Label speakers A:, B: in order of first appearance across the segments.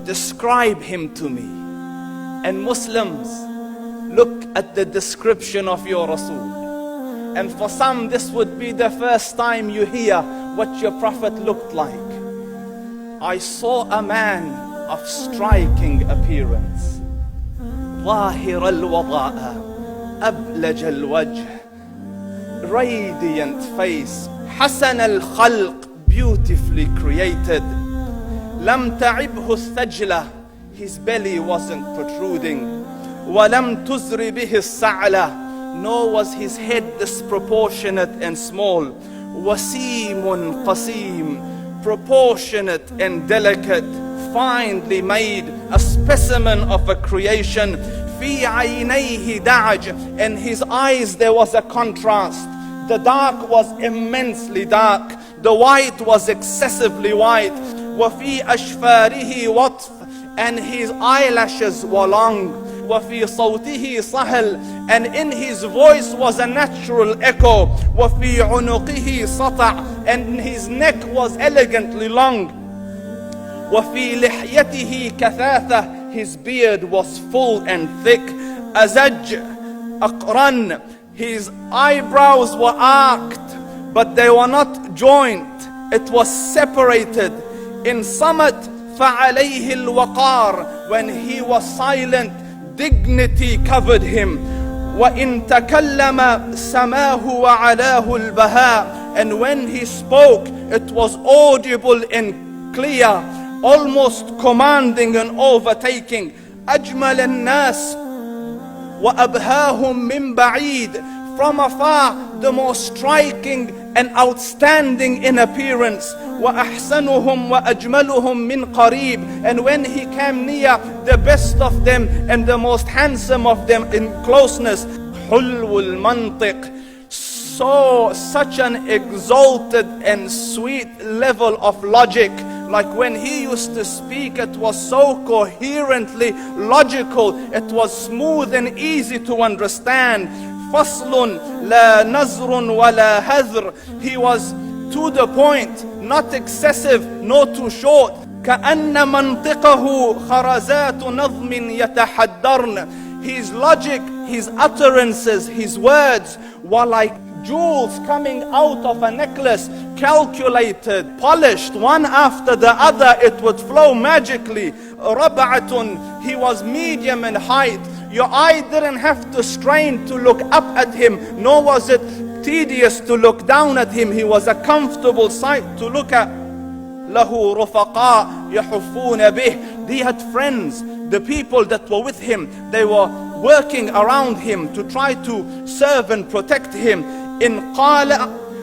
A: describe him to me. And Muslims, look at the description of your Rasul. And for some, this would be the first time you hear what your Prophet looked like. I saw a man of striking appearance. ظاهر الوضاء أبلج الوجه, radiant face, حسن الخلق, beautifully created. لم تعبه الثجلة, his belly wasn't protruding. وَلَمْ تُزْرِ بِهِ السَّعْلَةِ, nor was his head disproportionate and small. وَسِيمٌ قَسِيم, proportionate and delicate, finely made, a specimen of a creation. فِي عَيْنَيْهِ دَعْجٌ, in his eyes there was a contrast. The dark was immensely dark, the white was excessively white. وَفِي أَشْفَارِهِ وَطْفٌ, and his eyelashes were long. وَفِي صَوْتِهِ صَهْل, and in his voice was a natural echo. وَفِي عُنُقِهِ سَطَعٌ, and his neck was elegantly long. وَفِي لِحْيَتِهِ كَثَاثَةٌ, his beard was full and thick. أَزَجْ أَقْرَنٌ, his eyebrows were arched, but they were not joined. It was separated. In Samat فَعَلَيْهِ الْوَقَارِ, when he was silent, dignity covered him. وَإِن تَكَلَّمَ سَمَاهُ وَعَلَاهُ الْبَهَاءِ, and when he spoke, it was audible and clear, almost commanding and overtaking. أَجْمَلَ النَّاسِ وَأَبْهَاهُمْ مِنْ بَعِيدٍ, from afar the most striking and outstanding in appearance. وَأَحْسَنُهُمْ وَأَجْمَلُهُمْ مِنْ قَرِيبٍ, and when he came near, the best of them and the most handsome of them in closeness. حُلْوُ الْمَنْطِقِ, such an exalted and sweet level of logic. Like when he used to speak, it was so coherently logical, it was smooth and easy to understand. فَصْلٌ لَا نَزْرٌ وَلَا هَذْرٌ, he was to the point, not excessive, nor too short. كَأَنَّ مَنْطِقَهُ خَرَزَاتُ نَظْمٍ يَتَحَدَّرْنَ, his logic, his utterances, his words were like jewels coming out of a necklace, calculated, polished, one after the other, it would flow magically. رَبْعَةٌ, he was medium in height. Your eye didn't have to strain to look up at him, nor was it tedious to look down at him. He was a comfortable sight to look at. لَهُ رُفَقَاء يَحُفُّونَ بِهِ, he had friends, the people that were with him, they were working around him to try to serve and protect him. إِنْ قَالَ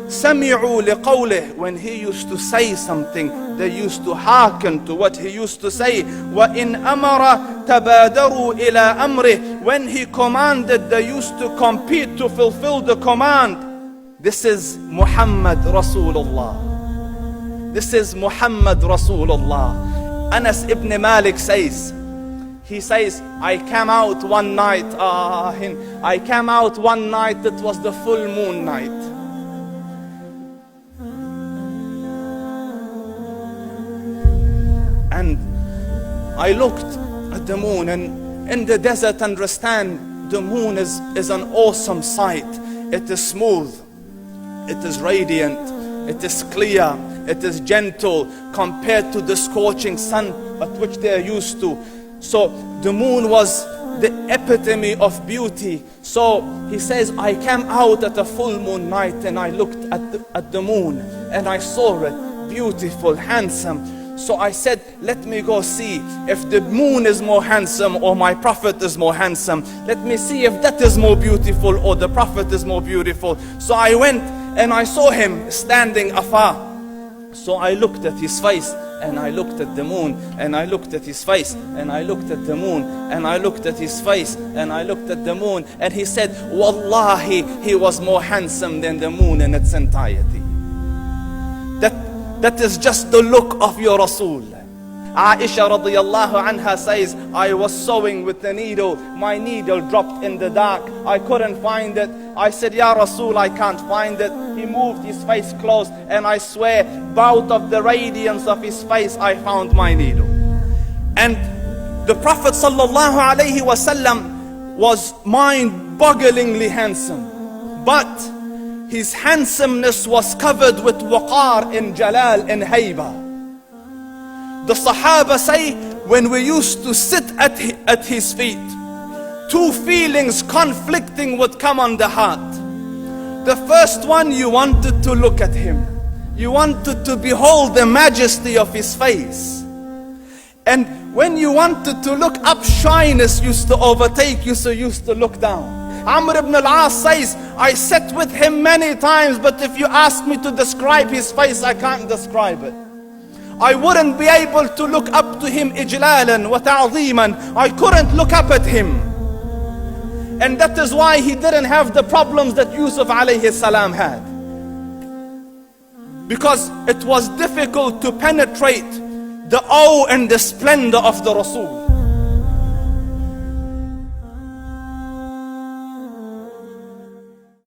A: سَمِعُوا لِقَوْلِهِ, when he used to say something, they used to hearken to what he used to say. وَإِنْ أَمَرَ تَبَادَرُوا إِلَىٰ أَمْرِهِ, when he commanded, they used to compete to fulfill the command. This is Muhammad Rasulullah. This is Muhammad Rasulullah. Anas ibn Malik says, he says, I came out one night, it was the full moon night. And I looked at the moon, and in the desert, understand, the moon is an awesome sight. It is smooth, it is radiant, it is clear, it is gentle compared to the scorching sun at which they are used to. So the moon was the epitome of beauty. So he says, I came out at a full moon night and I looked at the moon and I saw it beautiful, handsome. So I said, let me go see if the moon is more handsome or my Prophet is more handsome. Let me see if that is more beautiful or the Prophet is more beautiful. So I went and I saw him standing afar. So I looked at his face and I looked at the moon, and I looked at his face and I looked at the moon, and I looked at his face and I looked at the moon, and he said, Wallahi, he was more handsome than the moon in its entirety. That is just the look of your Rasul. Aisha radiyallahu anha says, I was sewing with the needle. My needle dropped in the dark. I couldn't find it. I said, Ya Rasul, I can't find it. He moved his face close, and I swear, out of the radiance of his face, I found my needle. And the Prophet sallallahu alaihi wasallam was mind-bogglingly handsome, but his handsomeness was covered with waqar and jalal and hayba. The Sahaba say, when we used to sit at his feet, two feelings conflicting would come on the heart. The first one, you wanted to look at him. You wanted to behold the majesty of his face. And when you wanted to look up, shyness used to overtake you, so you used to look down. Amr ibn al-As says, I sat with him many times, but if you ask me to describe his face, I can't describe it. I wouldn't be able to look up to him ijlalan wa ta'zeeman. I couldn't look up at him. And that is why he didn't have the problems that Yusuf alayhi salam had. Because it was difficult to penetrate the awe and the splendor of the Rasul.